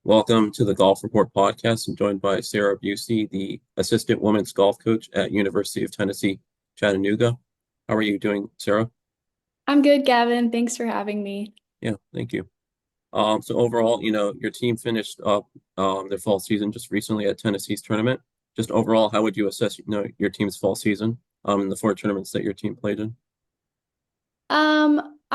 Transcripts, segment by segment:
Welcome to the Golf Report podcast. I'm joined by Sarah Busey, the assistant women's golf coach at University of Tennessee Chattanooga. How are you doing, Sarah? I'm good, Gavin. Thanks for having me. Yeah, thank you. So overall, your team finished up their fall season just recently at Tennessee's tournament. Just overall, how would you assess, your team's fall season in the four tournaments that your team played in?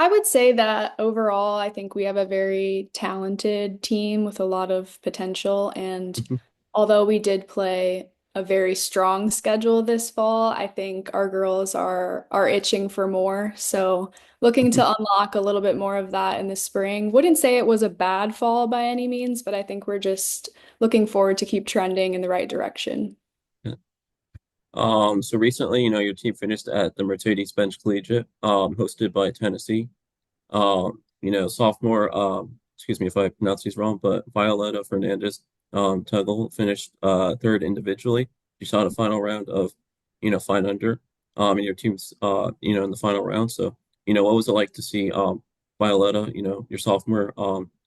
I would say that overall, I think we have a very talented team with a lot of potential. And Mhm. although we did play a very strong schedule this fall, I think our girls are itching for more. So looking Mhm. to unlock a little bit more of that in the spring. Wouldn't say it was a bad fall by any means, but I think we're just looking forward to keep trending in the right direction. Yeah. So recently, your team finished at the Mercedes-Benz Collegiate, hosted by Tennessee. Sophomore, excuse me if I pronounce these wrong, but Violetta Fernandez, Tuggle finished third individually. She shot a final round of, 5 under, and your team's, in the final round. So, what was it like to see, Violetta, your sophomore,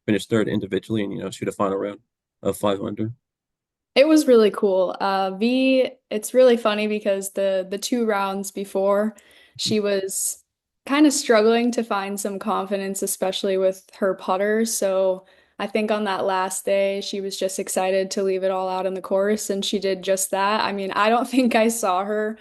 finish third individually and, shoot a final round of 5 under? It was really cool. It's really funny because the two rounds before, she was kind of struggling to find some confidence, especially with her putter. So I think on that last day, she was just excited to leave it all out in the course, and she did just that. I mean, I don't think I saw her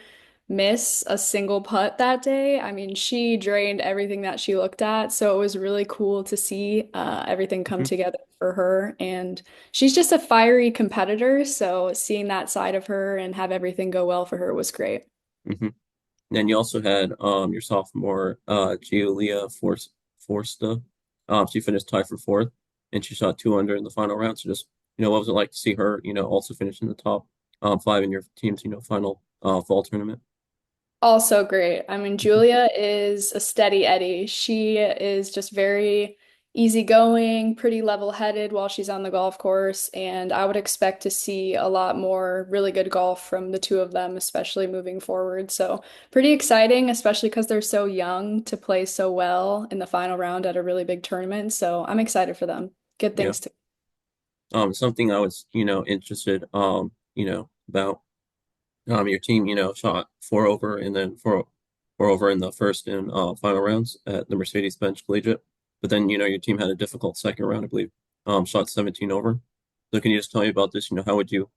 miss a single putt that day. I mean, she drained everything that she looked at, so it was really cool to see everything come Hmm. together for her. And she's just a fiery competitor, so seeing that side of her and have everything go well for her was great. Hmm. And you also had your sophomore Giulia Forsta. She finished tied for fourth, and she shot 2 under in the final round. So just what was it like to see her also finish in the top five in your team's final fall tournament? Also great. I mean, Mhm. Julia is a steady Eddie. She is just very easygoing, pretty level-headed while she's on the golf course, and I would expect to see a lot more really good golf from the two of them, especially moving forward. So, pretty exciting, especially because they're so young to play so well in the final round at a really big tournament. So, I'm excited for them. Good Yeah. things to. Something I was interested about your team shot four over and then four over in the first and final rounds at the Mercedes-Benz Collegiate. But then your team had a difficult second round, I believe. Shot 17 over. So can you just tell me about this? How would you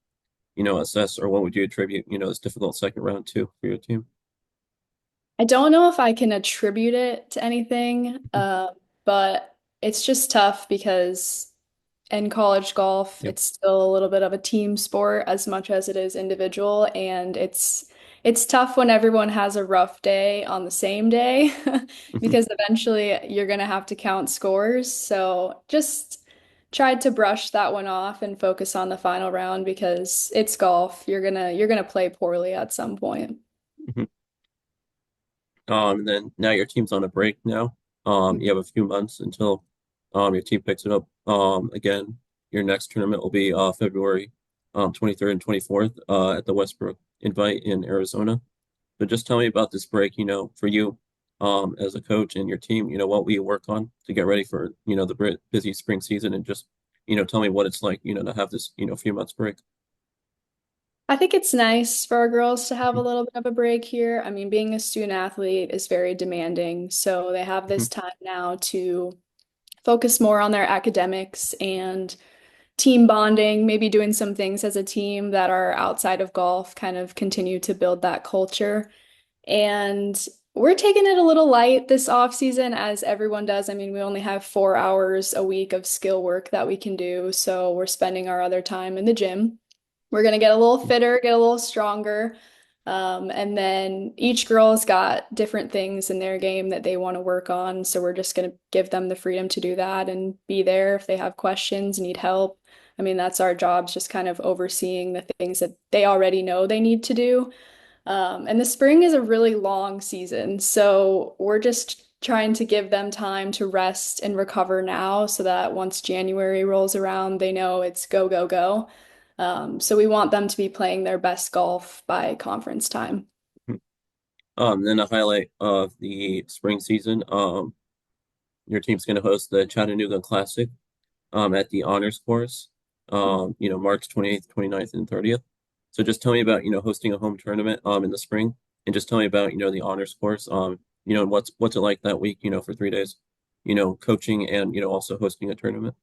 assess or what would you attribute this difficult second round to for your team? I don't know if I can attribute it to anything, Mhm. but it's just tough because in college golf, Yep. it's still a little bit of a team sport as much as it is individual, and it's tough when everyone has a rough day on the same day Mhm. because eventually you're gonna have to count scores. So just tried to brush that one off and focus on the final round because it's golf. You're gonna play poorly at some point. Mhm. And then now your team's on a break now. You have a few months until your team picks it up. Again, your next tournament will be February 23rd and 24th at the Westbrook Invite in Arizona. So just tell me about this break, for you as a coach and your team, what we work on to get ready for, the busy spring season and just, tell me what it's like, to have this, few months break. I think it's nice for our girls to have a Mhm. little bit of a break here. I mean, being a student athlete is very demanding, so they have Mhm. this time now to focus more on their academics and team bonding, maybe doing some things as a team that are outside of golf, kind of continue to build that culture. And we're taking it a little light this off season, as everyone does. I mean, we only have 4 hours a week of skill work that we can do, so we're spending our other time in the gym. We're gonna get a little fitter, get a little stronger. And then each girl's got different things in their game that they want to work on. So we're just gonna give them the freedom to do that and be there if they have questions, need help. I mean, that's our jobs, just kind of overseeing the things that they already know they need to do. And the spring is a really long season. So we're just trying to give them time to rest and recover now so that once January rolls around, they know it's go, go, go. So we want them to be playing their best golf by conference time. Then a highlight of the spring season, your team's going to host the Chattanooga Classic at the Honors Course. March 28th, 29th, and 30th. So just tell me about, hosting a home tournament in the spring, and just tell me about, the honors course, and what's it like that week, for 3 days, coaching and, also hosting a tournament.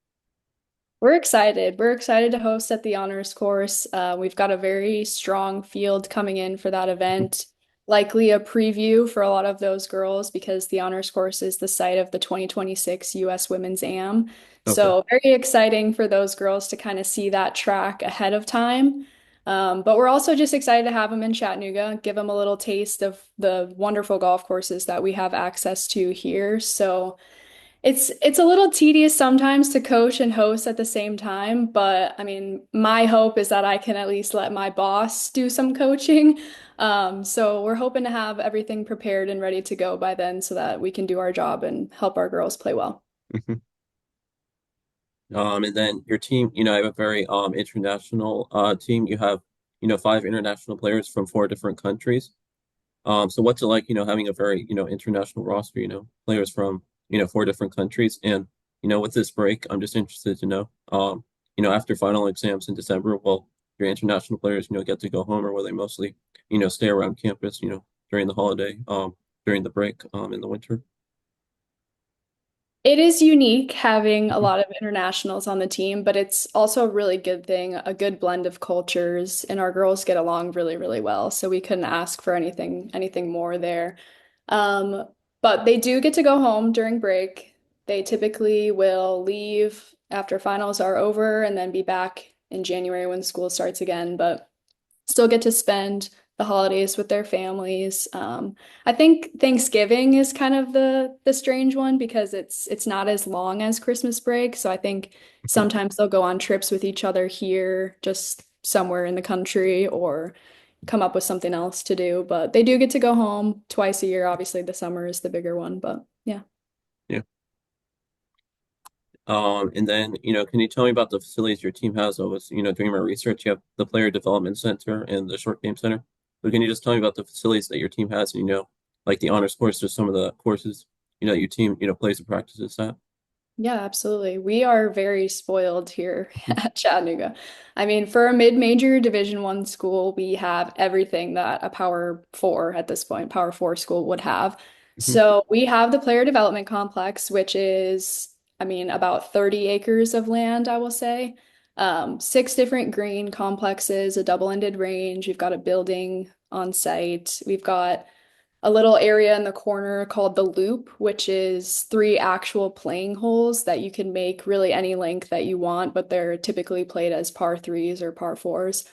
We're excited. We're excited to host at the honors course. We've got a very strong field coming in for that event. Likely a preview for a lot of those girls because the honors course is the site of the 2026 U.S. Women's Am. Okay. So very exciting for those girls to kind of see that track ahead of time. But we're also just excited to have them in Chattanooga, give them a little taste of the wonderful golf courses that we have access to here. So it's a little tedious sometimes to coach and host at the same time, but I mean, my hope is that I can at least let my boss do some coaching. So we're hoping to have everything prepared and ready to go by then so that we can do our job and help our girls play well. Mhm. And then your team, I have a very international team. You have, five international players from four different countries. So what's it like, having a very, international roster, players from, four different countries. And, with this break, I'm just interested to know, after final exams in December, will your international players, get to go home, or will they mostly, stay around campus, during the holiday, during the break, in the winter? It is unique having a Mhm. lot of internationals on the team, but it's also a really good thing, a good blend of cultures, and our girls get along really, really well. So we couldn't ask for anything more there. Um, but they do get to go home during break. They typically will leave after finals are over and then be back in January when school starts again, but still get to spend the holidays with their families. I think Thanksgiving is kind of the strange one because it's not as long as Christmas break. So I think sometimes they'll go on trips with each other here, just somewhere in the country, or come up with something else to do. But they do get to go home twice a year. Obviously, the summer is the bigger one, but yeah. Yeah. And then, can you tell me about the facilities your team has? I was, doing my research. You have the Player Development Center and the Short Game Center. But can you just tell me about the facilities that your team has? And, like the honors course, just some of the courses, your team, plays and practices at. Yeah, absolutely. We are very spoiled here Mhm. at Chattanooga. I mean, for a mid-major Division I school, we have everything that a Power Four at this point, Power Four school would have. Mhm. So we have the player development complex, which is, I mean, about 30 acres of land, I will say. Six different green complexes, a double-ended range. We've got a building on site. We've got a little area in the corner called the Loop, which is three actual playing holes that you can make really any length that you want, but they're typically played as par threes or par fours.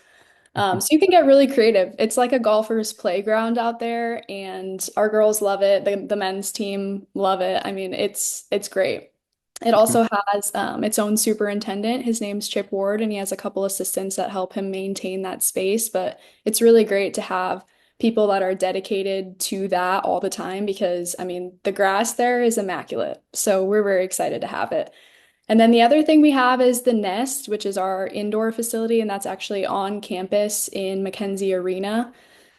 Mhm. So you can get really creative. It's like a golfer's playground out there, and our girls love it. The men's team love it. I mean, it's great. It Mhm. also has its own superintendent. His name's Chip Ward, and he has a couple assistants that help him maintain that space. But it's really great to have people that are dedicated to that all the time because, I mean, the grass there is immaculate. So we're very excited to have it. And then the other thing we have is the Nest, which is our indoor facility, and that's actually on campus in McKenzie Arena.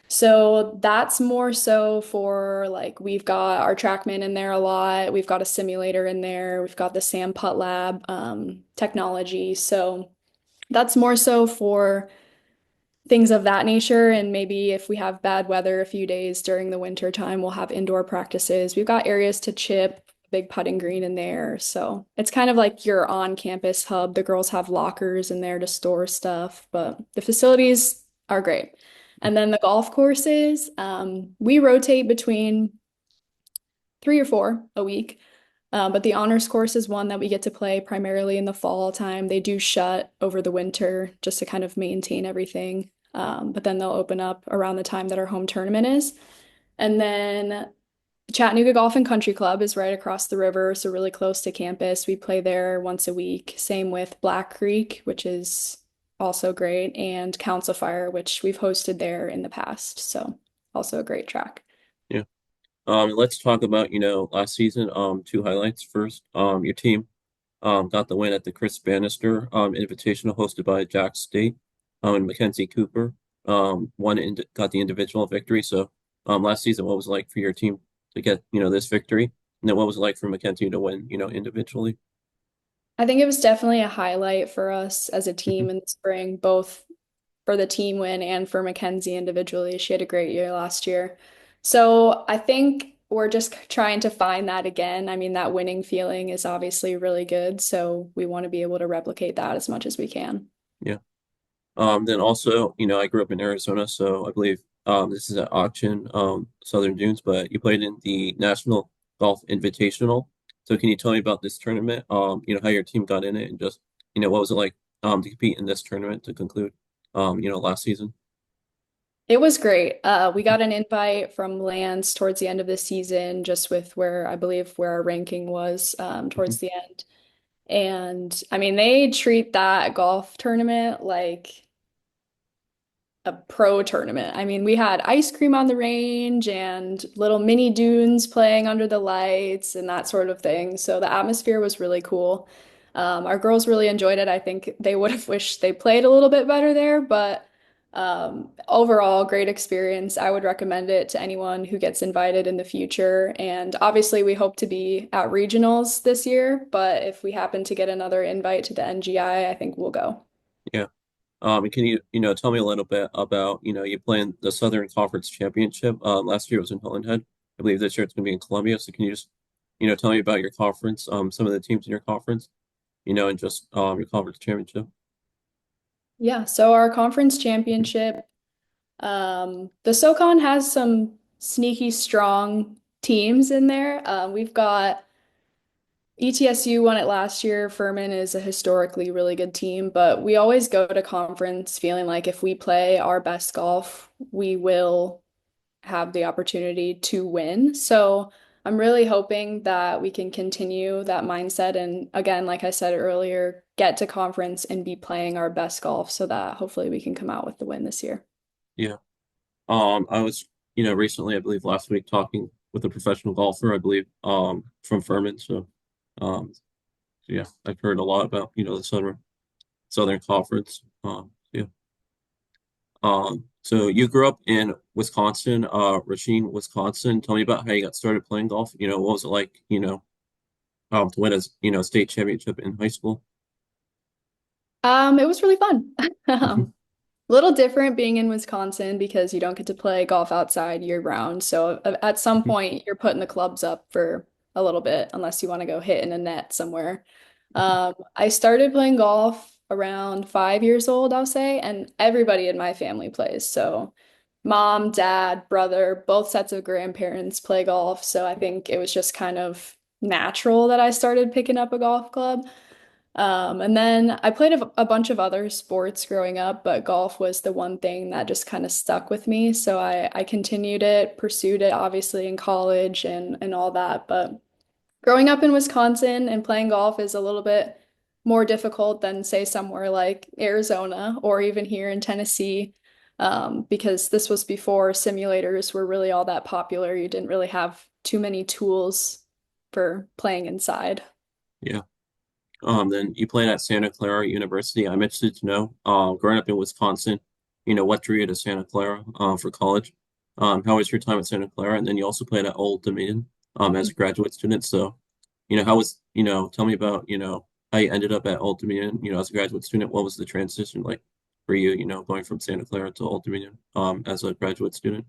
So that's more so for like we've got our TrackMan in there a lot. We've got a simulator in there. We've got the Sam Putt Lab technology. So that's more so for things of that nature. And maybe if we have bad weather a few days during the winter time, we'll have indoor practices. We've got areas to chip, big putting green in there. So it's kind of like your on-campus hub. The girls have lockers in there to store stuff, but the facilities are great. And then the golf courses, we rotate between three or four a week. But the honors course is one that we get to play primarily in the fall time. They do shut over the winter just to kind of maintain everything. But then they'll open up around the time that our home tournament is. And then Chattanooga Golf and Country Club is right across the river, so really close to campus. We play there once a week. Same with Black Creek, which is also great, and Council Fire, which we've hosted there in the past. So also a great track. Yeah. Let's talk about, last season, two highlights. First, your team got the win at the Chris Bannister Invitational hosted by Jack State and Mackenzie Cooper. Got the individual victory. So last season, what was it like for your team to get, this victory? And then what was it like for Mackenzie to win, individually? I think it was definitely a highlight for us as a Mhm. team in the spring, both for the team win and for Mackenzie individually. She had a great year last year. So I think we're just trying to find that again. I mean, that winning feeling is obviously really good. So we want to be able to replicate that as much as we can. Yeah. Then also, I grew up in Arizona, so I believe this is at Auction, Southern Dunes, but you played in the National Golf Invitational. So can you tell me about this tournament? How your team got in it and just, what was it like to compete in this tournament to conclude last season? It was great. We got an invite from Lance towards the end of the season, just with where I believe where our ranking was Mhm. towards the end. And I mean, they treat that golf tournament like a pro tournament. I mean, we had ice cream on the range and little mini dunes playing under the lights and that sort of thing. So the atmosphere was really cool. Our girls really enjoyed it. I think they would have wished they played a little bit better there, but overall, great experience. I would recommend it to anyone who gets invited in the future. And obviously, we hope to be at regionals this year, but if we happen to get another invite to the NGI, I think we'll go. Yeah. Can you, tell me a little bit about, you playing the Southern Conference Championship. Last year it was in Hilton Head. I believe this year it's going to be in Columbia. So can you just, tell me about your conference, some of the teams in your conference, and just your conference championship? Yeah, so our conference championship. The SoCon has some sneaky strong teams in there. We've got ETSU won it last year. Furman is a historically really good team, but we always go to conference feeling like if we play our best golf, we will have the opportunity to win. So I'm really hoping that we can continue that mindset and again, like I said earlier, get to conference and be playing our best golf so that hopefully we can come out with the win this year. Yeah. I was, recently, I believe last week, talking with a professional golfer, I believe, from Furman. So yeah, I've heard a lot about, the Southern Conference. Yeah. So you grew up in Wisconsin, Racine, Wisconsin. Tell me about how you got started playing golf. What was it like, to win a, state championship in high school? It was really fun. Mhm. A little different being in Wisconsin because you don't get to play golf outside year round. So at some Mhm. point, you're putting the clubs up for a little bit, unless you want to go hit in a net somewhere. I started playing golf around 5 years old, I'll say, and everybody in my family plays. So mom, dad, brother, both sets of grandparents play golf. So I think it was just kind of natural that I started picking up a golf club. And then I played a bunch of other sports growing up, but golf was the one thing that just kind of stuck with me. So I continued it, pursued it obviously in college and all that. But growing up in Wisconsin and playing golf is a little bit more difficult than, say, somewhere like Arizona or even here in Tennessee, because this was before simulators were really all that popular. You didn't really have too many tools for playing inside. Yeah. Then you played at Santa Clara University. I'm interested to know, growing up in Wisconsin, what drew you to Santa Clara, for college? How was your time at Santa Clara? And then you also played at Old Dominion, as a graduate student. So, how was, tell me about, how you ended up at Old Dominion, as a graduate student. What was the transition like for you, going from Santa Clara to Old Dominion, as a graduate student?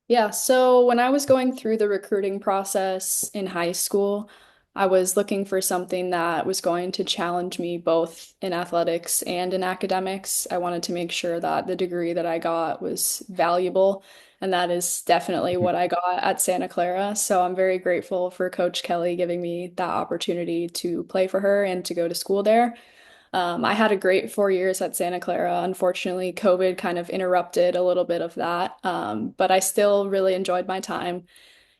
Yeah, so when I was going through the recruiting process in high school, I was looking for something that was going to challenge me both in athletics and in academics. I wanted to make sure that the degree that I got was valuable, and that is definitely Mhm. what I got at Santa Clara. So I'm very grateful for Coach Kelly giving me that opportunity to play for her and to go to school there. I had a great 4 years at Santa Clara. Unfortunately, COVID kind of interrupted a little bit of that, but I still really enjoyed my time.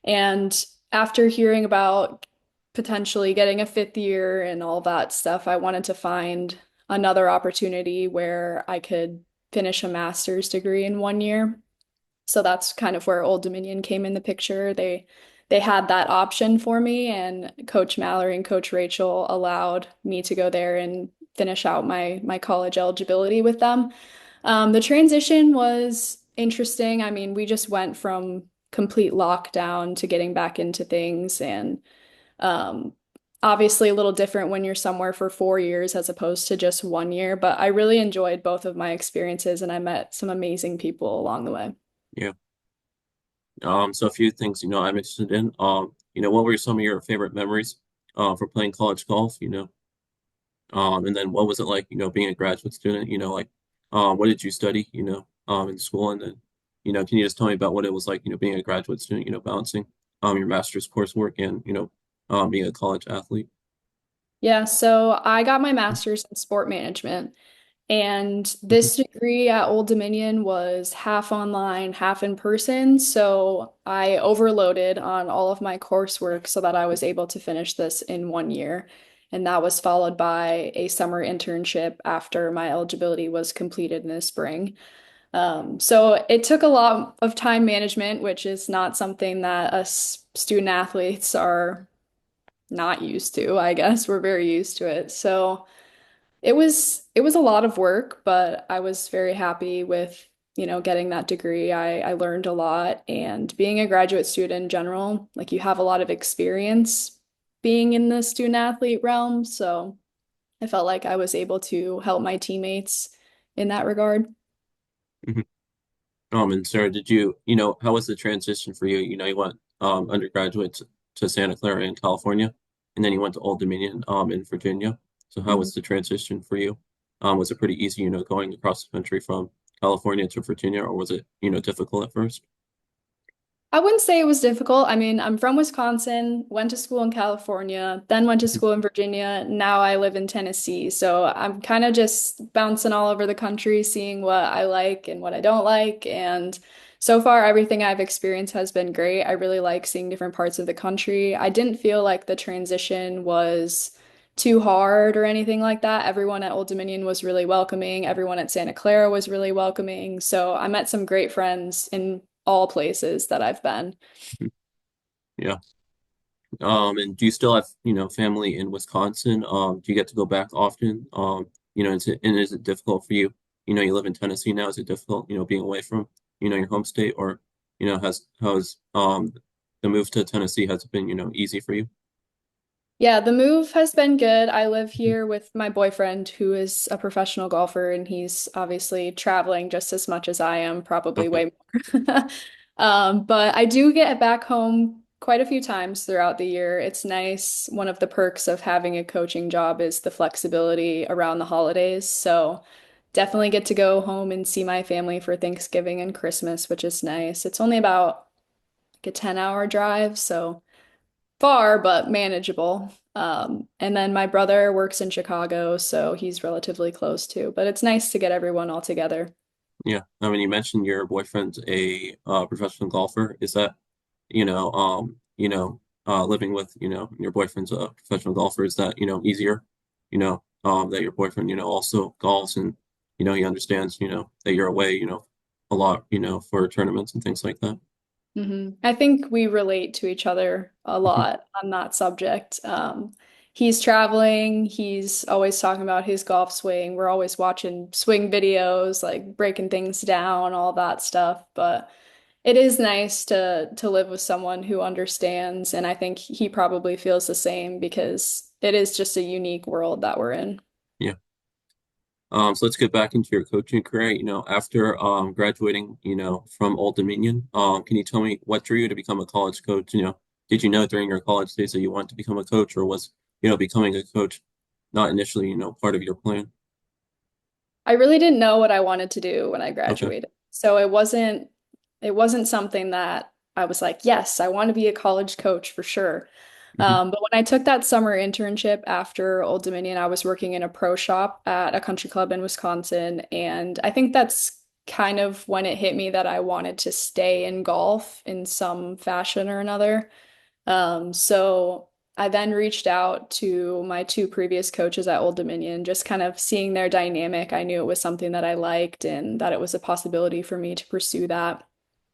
And after hearing about potentially getting a fifth year and all that stuff, I wanted to find another opportunity where I could finish a master's degree in 1 year. So that's kind of where Old Dominion came in the picture. They had that option for me, and Coach Mallory and Coach Rachel allowed me to go there and finish out my college eligibility with them. The transition was interesting. I mean, we just went from complete lockdown to getting back into things, and um, obviously a little different when you're somewhere for 4 years as opposed to just 1 year, but I really enjoyed both of my experiences and I met some amazing people along the way. Yeah. So a few things, I'm interested in. What were some of your favorite memories for playing college golf, and then what was it like, being a graduate student, like what did you study, in school? And then, can you just tell me about what it was like, being a graduate student, balancing your master's coursework and, being a college athlete? Yeah, so I got my master's in sport management. And Hmm. this degree at Old Dominion was half online, half in person. So I overloaded on all of my coursework so that I was able to finish this in 1 year. And that was followed by a summer internship after my eligibility was completed in the spring. So it took a lot of time management, which is not something that us student athletes are not used to, I guess. We're very used to it. So it was a lot of work, but I was very happy with, getting that degree. I learned a lot and being a graduate student in general, like you have a lot of experience being in the student athlete realm, so I felt like I was able to help my teammates in that regard. Hmm. And Sarah, how was the transition for you? You went undergraduate to Santa Clara in California, and then you went to Old Dominion in Virginia. So how Mhm. was the transition for you? Was it pretty easy, going across the country from California to Virginia, or was it, difficult at first? I wouldn't say it was difficult. I mean, I'm from Wisconsin, went to school in California, then went to Mhm. school in Virginia. Now I live in Tennessee. So I'm kind of just bouncing all over the country, seeing what I like and what I don't like. And so far, everything I've experienced has been great. I really like seeing different parts of the country. I didn't feel like the transition was too hard or anything like that. Everyone at Old Dominion was really welcoming. Everyone at Santa Clara was really welcoming. So I met some great friends in all places that I've been. Yeah. And do you still have, family in Wisconsin? Do you get to go back often? Is it difficult for you? You live in Tennessee now. Is it difficult, being away from, your home state, or, how's the move to Tennessee, has it been, easy for you? Yeah, the move has been good. I live here with my boyfriend, who is a professional golfer, and he's obviously traveling just as much as I am, probably Okay. way more. But I do get back home quite a few times throughout the year. It's nice. One of the perks of having a coaching job is the flexibility around the holidays. So definitely get to go home and see my family for Thanksgiving and Christmas, which is nice. It's only about like a 10-hour drive, so far, but manageable. And then my brother works in Chicago, so he's relatively close too. But it's nice to get everyone all together. Yeah. I mean, you mentioned your boyfriend's a professional golfer. Is that, living with, your boyfriend's a professional golfer, is that, easier, that your boyfriend, also golfs and, he understands, that you're away, a lot, for tournaments and things like that. I think we relate to each other a Mhm. lot on that subject. He's traveling, he's always talking about his golf swing. We're always watching swing videos, like breaking things down, all that stuff. But it is nice to live with someone who understands, and I think he probably feels the same because it is just a unique world that we're in. Yeah. So let's get back into your coaching career. After graduating, from Old Dominion, can you tell me what drew you to become a college coach? Did you know during your college days that you wanted to become a coach, or was, becoming a coach not initially, part of your plan? I really didn't know what I wanted to do when I Okay. graduated. So it wasn't something that I was like, yes, I want to be a college coach for sure. Hmm. But when I took that summer internship after Old Dominion, I was working in a pro shop at a country club in Wisconsin. And I think that's kind of when it hit me that I wanted to stay in golf in some fashion or another. So I then reached out to my two previous coaches at Old Dominion, just kind of seeing their dynamic. I knew it was something that I liked and that it was a possibility for me to pursue that.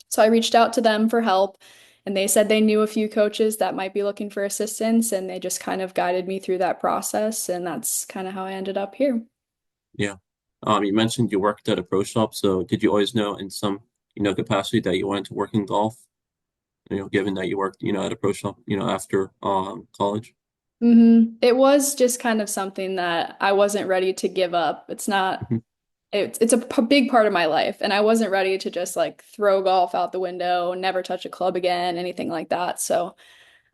So I reached out to them for help, and they said they knew a few coaches that might be looking for assistance, and they just kind of guided me through that process, and that's kind of how I ended up here. Yeah. You mentioned you worked at a pro shop, so did you always know in some, capacity that you wanted to work in golf? Given that you worked, at a pro shop, after college? It was just kind of something that I wasn't ready to give up. It's not, Mhm. it's a big part of my life, and I wasn't ready to just like throw golf out the window, never touch a club again, anything like that. So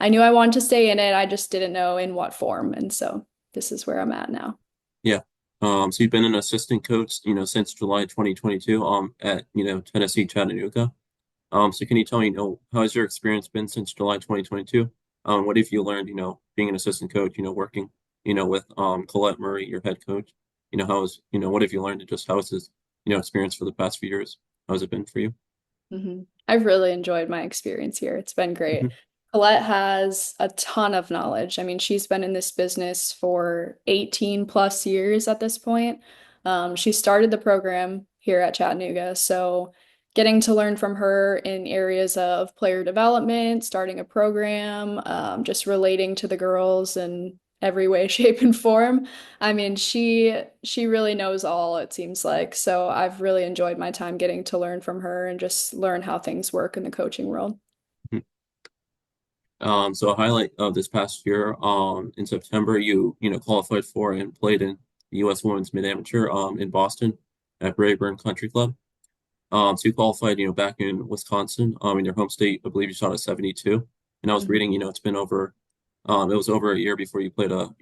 I knew I wanted to stay in it. I just didn't know in what form. And so this is where I'm at now. Yeah. So you've been an assistant coach, since July 2022, at, Tennessee Chattanooga. So can you tell me, how has your experience been since July 2022? What have you learned, being an assistant coach, working, with Colette Murray, your head coach? What have you learned and just how has this, experience for the past few years? How has it been for you? I've really enjoyed my experience here. It's been great. Hmm. Colette has a ton of knowledge. I mean, she's been in this business for 18 plus years at this point. She started the program here at Chattanooga. So, getting to learn from her in areas of player development, starting a program, just relating to the girls in every way, shape, and form. I mean, she really knows all, it seems like. So I've really enjoyed my time getting to learn from her and just learn how things work in the coaching world. So a highlight of this past year, in September, qualified for and played in the U.S. Women's Mid-Amateur, in Boston at Rayburn Country Club. So you qualified, back in Wisconsin, in your home state. I believe you shot a 72. And I was Mhm. reading, it was over a year before you played a,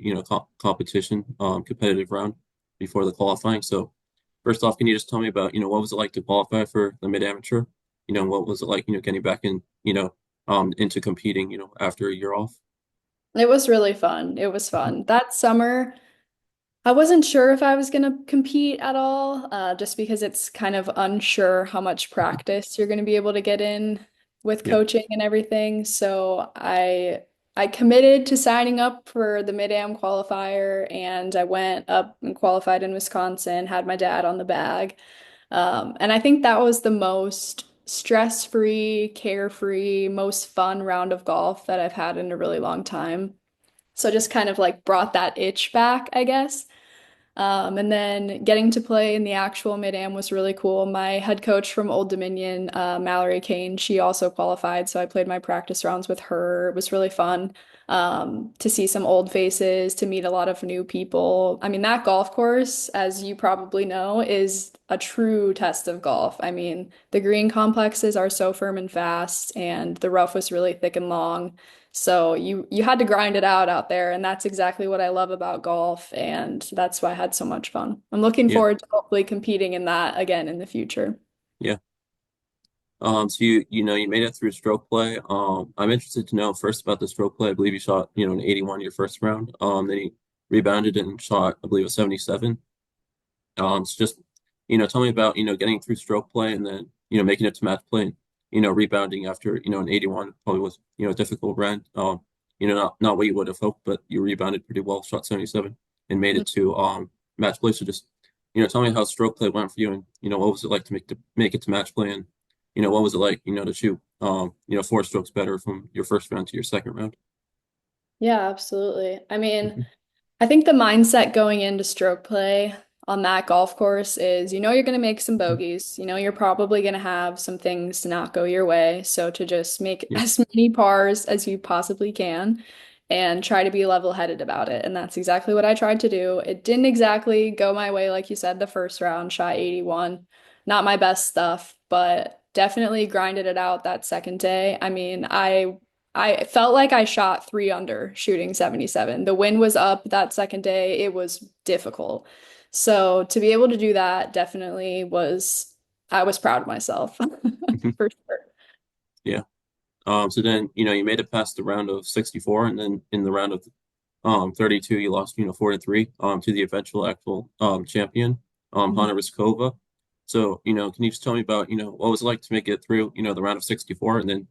competition, competitive round before the qualifying. So first off, can you just tell me about, what was it like to qualify for the mid-amateur? What was it like, getting back in, into competing, after a year off? It was really fun. It was Mhm. fun. That summer, I wasn't sure if I was going to compete at all, just because it's kind of unsure how much Mhm. practice you're going to be able to get in with Yeah. coaching and everything. So I committed to signing up for the Mid-Am qualifier, and I went up and qualified in Wisconsin, had my dad on the bag. And I think that was the most stress-free, carefree, most fun round of golf that I've had in a really long time. So just kind of like brought that itch back, I guess. And then getting to play in the actual Mid-Am was really cool. My head coach from Old Dominion, Mallory Kane, she also qualified, so I played my practice rounds with her. It was really fun to see some old faces, to meet a lot of new people. I mean, that golf course, as you probably know, is a true test of golf. I mean, the green complexes are so firm and fast, and the rough was really thick and long. So you had to grind it out there, and that's exactly what I love about golf, and that's why I had so much fun. I'm looking Yeah. forward to hopefully competing in that again in the future. Yeah. So you made it through stroke play. I'm interested to know first about the stroke play. I believe you shot, an 81 your first round. Then you rebounded and shot, I believe, a 77. So just, tell me about, getting through stroke play and then, making it to match play and, rebounding after, an 81 probably was, a difficult round. Not what you would have hoped, but you rebounded pretty well, shot 77 and made it to match play. So just, tell me how stroke play went for you and, what was it like to make it to match play and, what was it like, to shoot, four strokes better from your first round to your second round? Yeah, absolutely. I mean, Hmm. I think the mindset going into stroke play on that golf course is you're going to make some Hmm. bogeys. You're probably going to have some things to not go your way. So to just make Yeah. as many pars as you possibly can and try to be level-headed about it. And that's exactly what I tried to do. It didn't exactly go my way, like you said, the first round, shot 81. Not my best stuff, but definitely grinded it out that second day. I mean, I felt like I shot three under shooting 77. The wind was up that second day. It was difficult. So to be able to do that definitely I was proud of myself for sure. Yeah. So then, you made it past the round of 64, and then in the round of 32, you lost, 4-3, to the eventual actual champion, Mhm. Hana Riskova. So, can you just tell me about, what was it like to make it through, the round of 64, and then,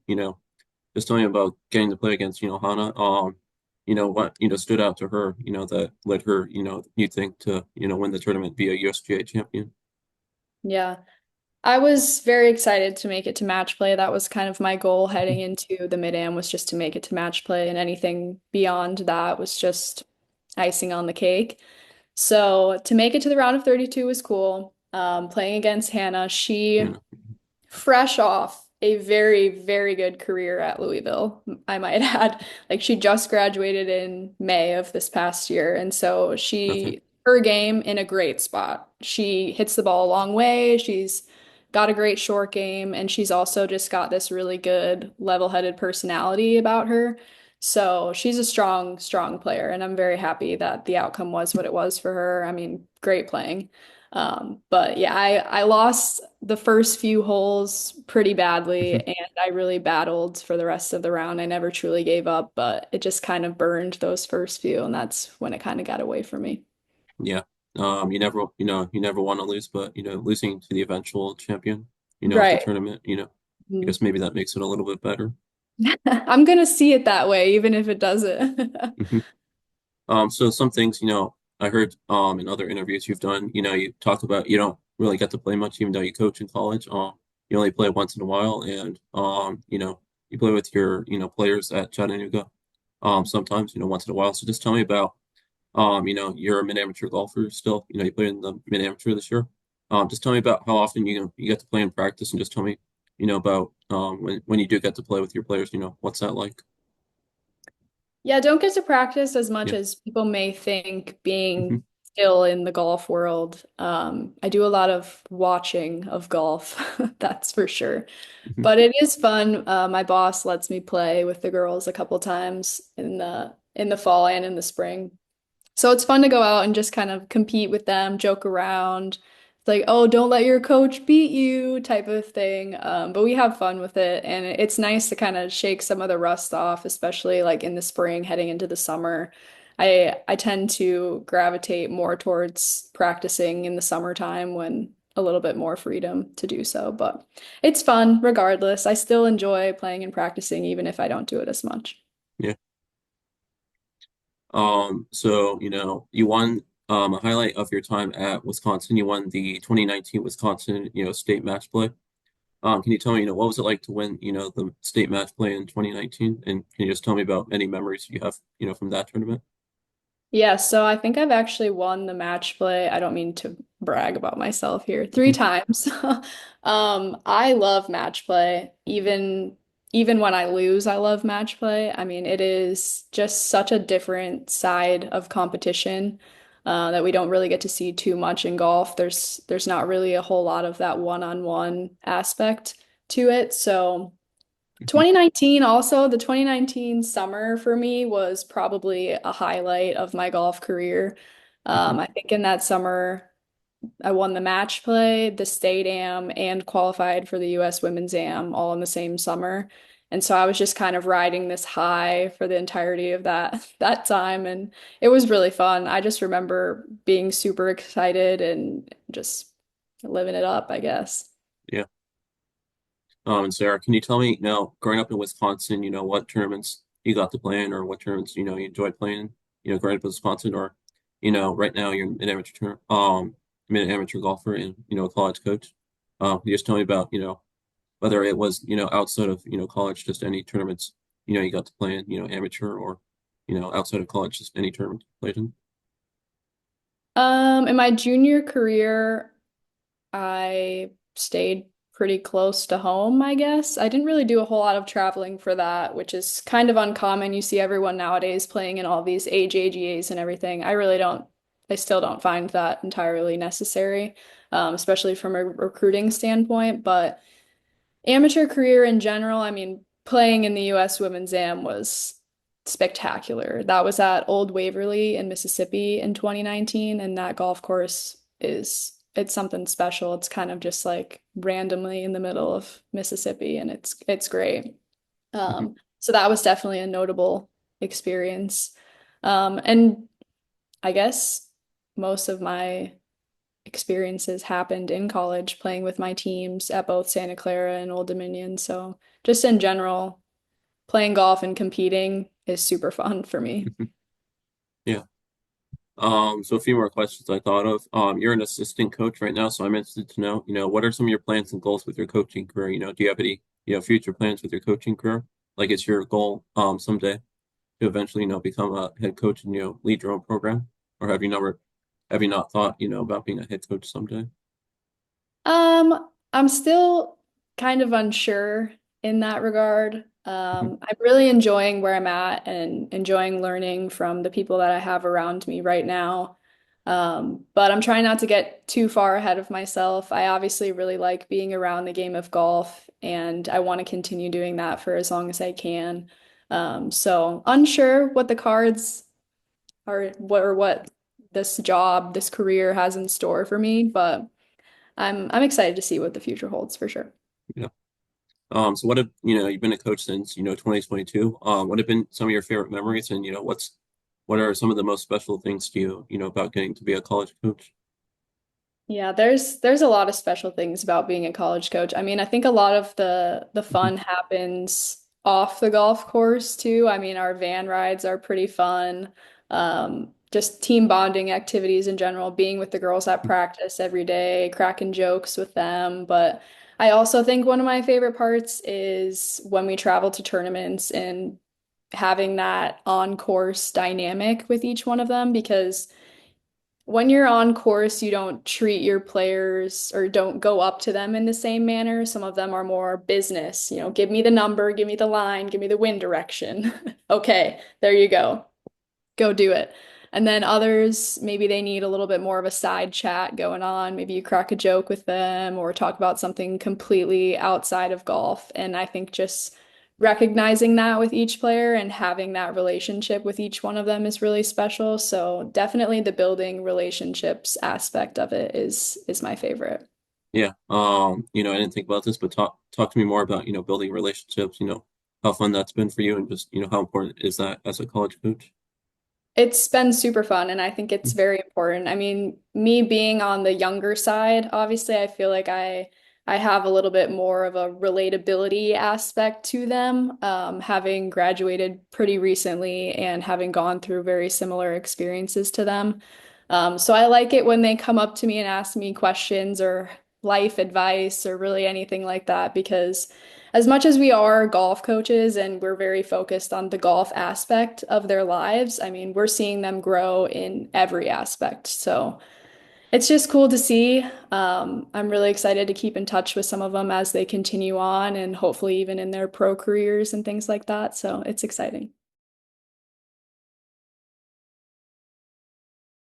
just tell me about getting to play against, Hana, what, stood out to her, that led her, you think to, win the tournament, be a USGA champion. Yeah. I was very excited to make it to match play. That was kind of my goal heading into the mid-am was just to make it to match play, and anything beyond that was just icing on the cake. So to make it to the round of 32 was cool. Playing against Hannah, she Yeah. fresh off a very, very good career at Louisville, I might add. Like she just graduated in May of this past year, and so Okay. her game in a great spot. She hits the ball a long way. She's got a great short game, and she's also just got this really good level-headed personality about her. So she's a strong, strong player, and I'm very happy that the outcome was what it was for her. I mean, great playing. But yeah, I lost the first few holes pretty badly, Mhm. and I really battled for the rest of the round. I never truly gave up, but it just kind of burned those first few, and that's when it kind of got away from me. Yeah. You never want to lose, but losing to the eventual champion, of the Right. tournament, I Mhm. guess maybe that makes it a little bit better. I'm gonna see it that way, even if it doesn't. Mhm. So some things, I heard in other interviews you've done, you talk about you don't really get to play much, even though you coach in college. You only play once in a while, and you play with your, players at Chattanooga, sometimes, once in a while. So just tell me about, you're a mid-amateur golfer still. You played in the mid-amateur this year. Just tell me about how often you get to play in practice, and just tell me, about when you do get to play with your players. What's that like? Yeah, don't get to practice as much Yeah. as people may think being Hmm. still in the golf world. I do a lot of watching of golf, that's for sure. Hmm. But it is fun. My boss lets me play with the girls a couple times in the fall and in the spring. So it's fun to go out and just kind of compete with them, joke around. It's like, oh, don't let your coach beat you type of thing. But we have fun with it. And it's nice to kind of shake some of the rust off, especially like in the spring, heading into the summer. I tend to gravitate more towards practicing in the summertime when a little bit more freedom to do so. But it's fun regardless. I still enjoy playing and practicing, even if I don't do it as much. Yeah. So, you won a highlight of your time at Wisconsin. You won the 2019 Wisconsin, state match play. Can you tell me, what was it like to win, the state match play in 2019? And can you just tell me about any memories you have, from that tournament? Yeah, so I think I've actually won the match play. I don't mean to brag about myself here. Three Hmm. times. I love match play. Even when I lose, I love match play. I mean, it is just such a different side of competition that we don't really get to see too much in golf. There's not really a whole lot of that one-on-one aspect to it. So 2019 also, the 2019 summer for me was probably a highlight of my golf career. Hmm. I think in that summer I won the match play, the state am, and qualified for the US Women's Am all in the same summer. And so I was just kind of riding this high for the entirety of that time, and it was really fun. I just remember being super excited and just living it up, I guess. Yeah. And Sarah, can you tell me now, growing up in Wisconsin, what tournaments you got to play in, or what tournaments, you enjoyed playing, growing up in Wisconsin, or, right now you're an amateur golfer and, a college coach. Can you just tell me about, whether it was, outside of, college, just any tournaments, you got to play in, amateur or, outside of college, just any tournament you played in? In my junior career, I stayed pretty close to home, I guess. I didn't really do a whole lot of traveling for that, which is kind of uncommon. You see everyone nowadays playing in all these AJGAs and everything. I still don't find that entirely necessary, especially from a recruiting standpoint. But amateur career in general, I mean, playing in the US Women's Am was spectacular. That was at Old Waverly in Mississippi in 2019, and that golf course it's something special. It's kind of just like randomly in the middle of Mississippi, and it's great. Hmm. So that was definitely a notable experience. And I guess most of my experiences happened in college playing with my teams at both Santa Clara and Old Dominion. So just in general, playing golf and competing is super fun for me. Yeah. So a few more questions I thought of. You're an assistant coach right now, so I'm interested to know, what are some of your plans and goals with your coaching career? Do you have any, future plans with your coaching career? Like, is your goal, someday to eventually, become a head coach and, lead your own program? Or have you not thought, about being a head coach someday? I'm still kind of unsure in that regard. Mhm. I'm really enjoying where I'm at and enjoying learning from the people that I have around me right now. But I'm trying not to get too far ahead of myself. I obviously really like being around the game of golf, and I want to continue doing that for as long as I can. So unsure what the cards are, what this job, this career has in store for me, but I'm excited to see what the future holds for sure. Yeah. So what have, you've been a coach since, 2022. What have been some of your favorite memories and, what are some of the most special things to you, about getting to be a college coach? Yeah, there's a lot of special things about being a college coach. I mean, I think a lot of the Mhm. fun happens off the golf course too. I mean, our van rides are pretty fun. Just team bonding activities in general, being with the girls at practice every day, cracking jokes with them. But I also think one of my favorite parts is when we travel to tournaments and having that on-course dynamic with each one of them because when you're on course, you don't treat your players or don't go up to them in the same manner. Some of them are more business, give me the number, give me the line, give me the wind direction. Okay, there you go. Go do it. And then others, maybe they need a little bit more of a side chat going on. Maybe you crack a joke with them or talk about something completely outside of golf. And I think just recognizing that with each player and having that relationship with each one of them is really special. So definitely the building relationships aspect of it is my favorite. Yeah. I didn't think about this, but talk to me more about, building relationships, how fun that's been for you and just, how important is that as a college coach? It's been super fun, and I think it's very important. I mean, me being on the younger side, obviously, I feel like I have a little bit more of a relatability aspect to them, having graduated pretty recently and having gone through very similar experiences to them. So I like it when they come up to me and ask me questions or life advice or really anything like that because as much as we are golf coaches and we're very focused on the golf aspect of their lives, I mean, we're seeing them grow in every aspect. So it's just cool to see. I'm really excited to keep in touch with some of them as they continue on and hopefully even in their pro careers and things like that. So it's exciting.